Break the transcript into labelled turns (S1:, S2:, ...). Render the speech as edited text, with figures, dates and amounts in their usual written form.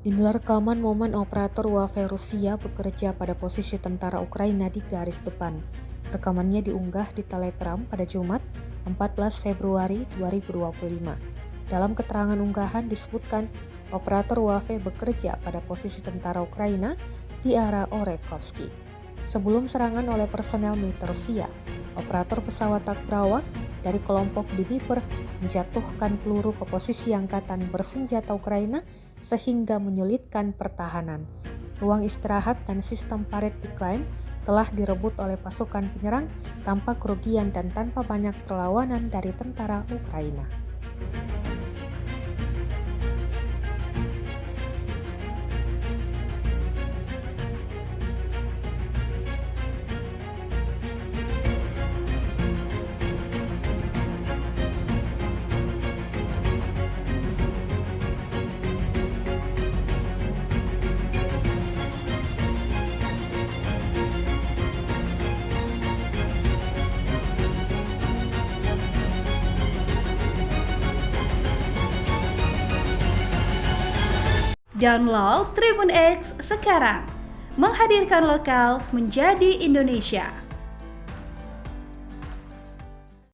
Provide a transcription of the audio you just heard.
S1: Inilah rekaman momen operator UAV Rusia bekerja pada posisi tentara Ukraina di garis depan. Rekamannya diunggah di Telegram pada Jumat, 14 Februari 2025. Dalam keterangan unggahan disebutkan, operator UAV bekerja pada posisi tentara Ukraina di arah Orekhovsky. Sebelum serangan oleh personel militer Rusia, operator pesawat tak berawak dari kelompok Dnipro menjatuhkan peluru ke posisi angkatan bersenjata Ukraina sehingga menyulitkan pertahanan. Ruang istirahat dan sistem parit diklaim telah direbut oleh pasukan penyerang tanpa kerugian dan tanpa banyak perlawanan dari tentara Ukraina.
S2: Download Tribun X sekarang, menghadirkan lokal menjadi Indonesia.